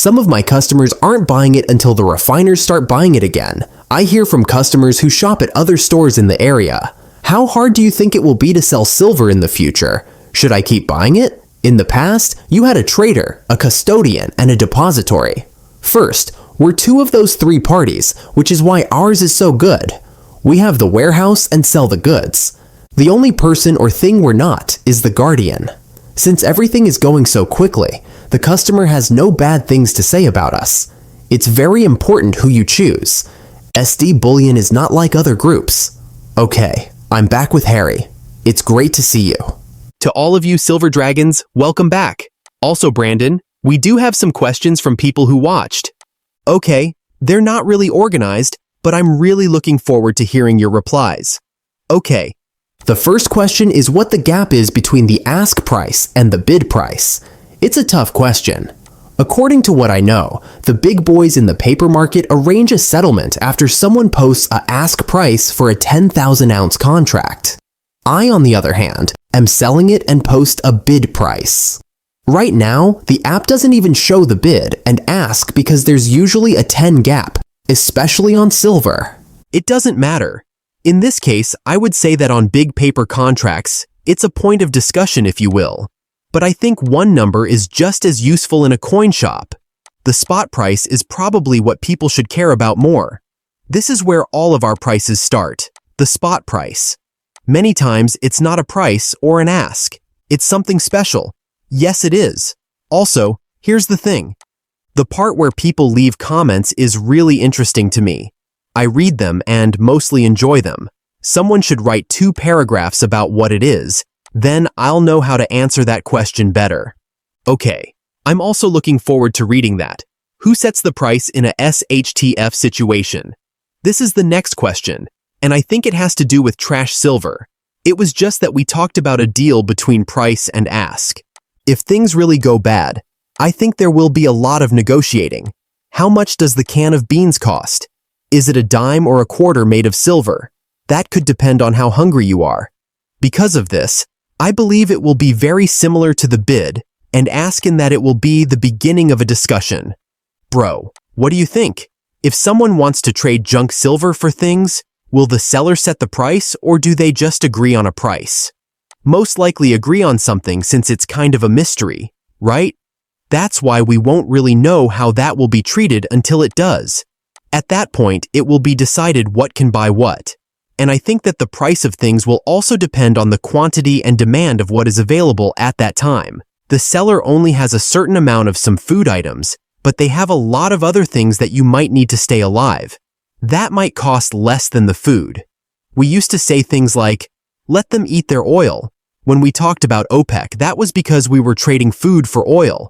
Some of my customers aren't buying it until the refiners start buying it again. I hear from customers who shop at other stores in the area. How hard do you think it will be to sell silver in the future? Should I keep buying it? In the past, you had a trader, a custodian, and a depository. First, we're two of those three parties, which is why ours is so good. We have the warehouse and sell the goods. The only person or thing we're not is the guardian. Since everything is going so quickly, the customer has no bad things to say about us. It's very important who you choose. SD Bullion is not like other groups. Okay, I'm back with Harry. It's great to see you. To all of you Silver Dragons, welcome back. Also, Brandon, we do have some questions from people who watched. Okay, they're not really organized, but I'm really looking forward to hearing your replies. Okay. The first question is what the gap is between the ask price and the bid price. It's a tough question. According to what I know, the big boys in the paper market arrange a settlement after someone posts a ask price for a 10,000-ounce contract. I, on the other hand, am selling it and post a bid price. Right now, the app doesn't even show the bid and ask because there's usually a 10 gap, especially on silver. It doesn't matter. In this case, I would say that on big paper contracts, it's a point of discussion, if you will. But I think one number is just as useful in a coin shop. The spot price is probably what people should care about more. This is where all of our prices start, the spot price. Many times, it's not a price or an ask. It's something special. Yes, it is. Also, here's the thing. The part where people leave comments is really interesting to me. I read them and mostly enjoy them. Someone should write 2 paragraphs about what it is. Then I'll know how to answer that question better. Okay, I'm also looking forward to reading that. Who sets the price in a SHTF situation? This is the next question, and I think it has to do with trash silver. It was just that we talked about a deal between price and ask. If things really go bad, I think there will be a lot of negotiating. How much does the can of beans cost? Is it a dime or a quarter made of silver? That could depend on how hungry you are. Because of this, I believe it will be very similar to the bid and ask in that it will be the beginning of a discussion. Bro, what do you think? If someone wants to trade junk silver for things, will the seller set the price or do they just agree on a price? Most likely agree on something since it's kind of a mystery, right? That's why we won't really know how that will be treated until it does. At that point, it will be decided what can buy what. And I think that the price of things will also depend on the quantity and demand of what is available at that time. The seller only has a certain amount of some food items, but they have a lot of other things that you might need to stay alive. That might cost less than the food. We used to say things like, let them eat their oil. When we talked about OPEC, that was because we were trading food for oil.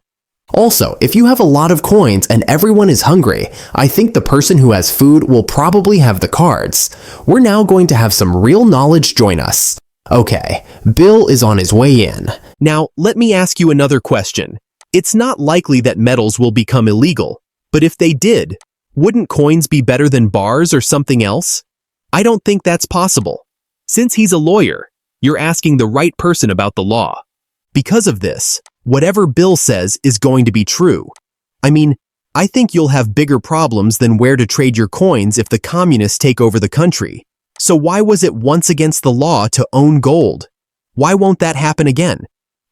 Also, if you have a lot of coins and everyone is hungry, I think the person who has food will probably have the cards. We're now going to have some real knowledge join us. Okay, Bill is on his way in. Now, let me ask you another question. It's not likely that metals will become illegal, but if they did, wouldn't coins be better than bars or something else? I don't think that's possible. Since he's a lawyer, you're asking the right person about the law. Because of this, whatever Bill says is going to be true. I mean, I think you'll have bigger problems than where to trade your coins if the communists take over the country. So why was it once against the law to own gold? Why won't that happen again?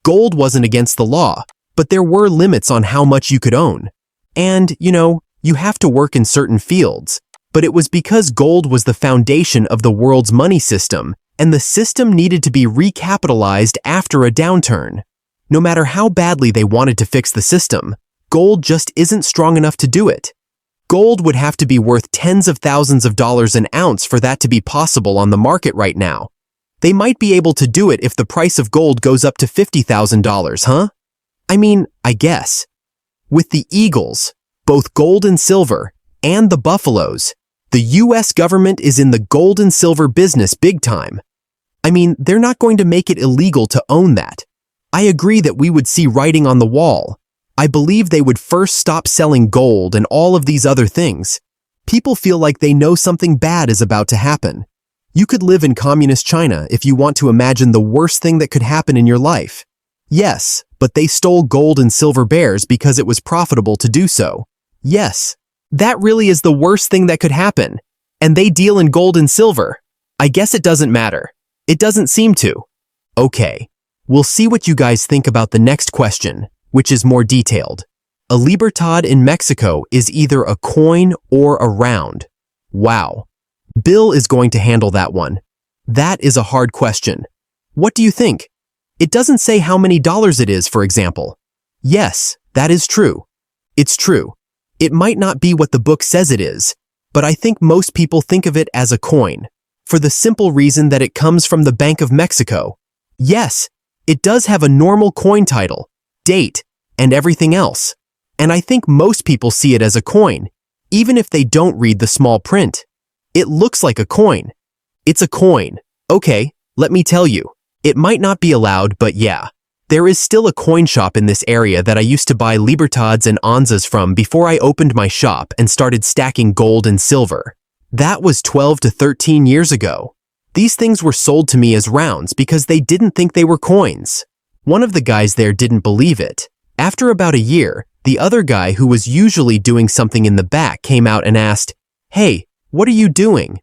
Gold wasn't against the law, but there were limits on how much you could own. And, you have to work in certain fields. But it was because gold was the foundation of the world's money system, and the system needed to be recapitalized after a downturn. No matter how badly they wanted to fix the system, gold just isn't strong enough to do it. Gold would have to be worth tens of thousands of dollars an ounce for that to be possible on the market right now. They might be able to do it if the price of gold goes up to $50,000, huh? I mean, I guess. With the eagles, both gold and silver, and the buffaloes, the US government is in the gold and silver business big time. I mean, they're not going to make it illegal to own that. I agree that we would see writing on the wall. I believe they would first stop selling gold and all of these other things. People feel like they know something bad is about to happen. You could live in communist China if you want to imagine the worst thing that could happen in your life. Yes, but they stole gold and silver bears because it was profitable to do so. Yes, that really is the worst thing that could happen. And they deal in gold and silver. I guess it doesn't matter. It doesn't seem to. Okay, we'll see what you guys think about the next question, which is more detailed. A libertad in Mexico is either a coin or a round. Wow. Bill is going to handle that one. That is a hard question. What do you think? It doesn't say how many dollars it is, for example. Yes, that is true. It's true. It might not be what the book says it is, but I think most people think of it as a coin, for the simple reason that it comes from the Bank of Mexico. Yes, it does have a normal coin title, date, and everything else. And I think most people see it as a coin, even if they don't read the small print. It looks like a coin. It's a coin. Okay, let me tell you. It might not be allowed, but yeah. There is still a coin shop in this area that I used to buy libertads and onzas from before I opened my shop and started stacking gold and silver. That was 12 to 13 years ago. These things were sold to me as rounds because they didn't think they were coins. One of the guys there didn't believe it. After about a year, the other guy who was usually doing something in the back came out and asked, "Hey, what are you doing?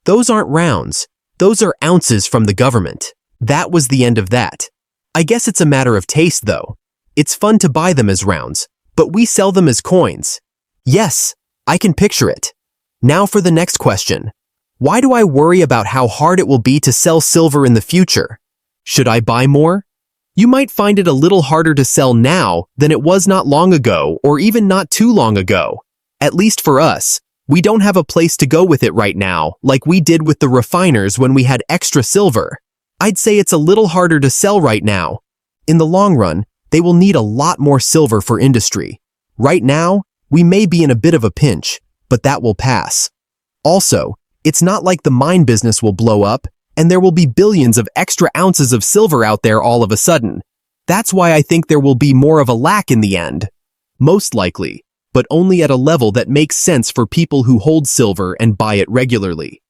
Those aren't rounds. Those are ounces from the government." That was the end of that. I guess it's a matter of taste, though. It's fun to buy them as rounds, but we sell them as coins. Yes, I can picture it. Now for the next question. Why do I worry about how hard it will be to sell silver in the future? Should I buy more? You might find it a little harder to sell now than it was not long ago or even not too long ago. At least for us, we don't have a place to go with it right now like we did with the refiners when we had extra silver. I'd say it's a little harder to sell right now. In the long run, they will need a lot more silver for industry. Right now, we may be in a bit of a pinch, but that will pass. Also, it's not like the mine business will blow up and there will be billions of extra ounces of silver out there all of a sudden. That's why I think there will be more of a lack in the end. Most likely, but only at a level that makes sense for people who hold silver and buy it regularly.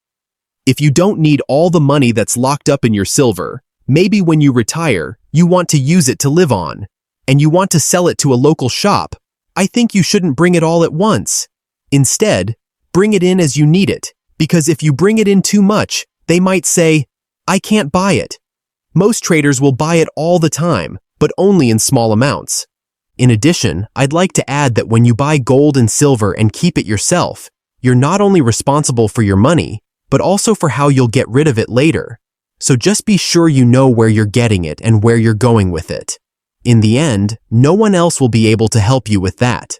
If you don't need all the money that's locked up in your silver, maybe when you retire, you want to use it to live on, and you want to sell it to a local shop, I think you shouldn't bring it all at once. Instead, bring it in as you need it, because if you bring it in too much, they might say, "I can't buy it." Most traders will buy it all the time, but only in small amounts. In addition, I'd like to add that when you buy gold and silver and keep it yourself, you're not only responsible for your money, but also for how you'll get rid of it later. So just be sure you know where you're getting it and where you're going with it. In the end, no one else will be able to help you with that.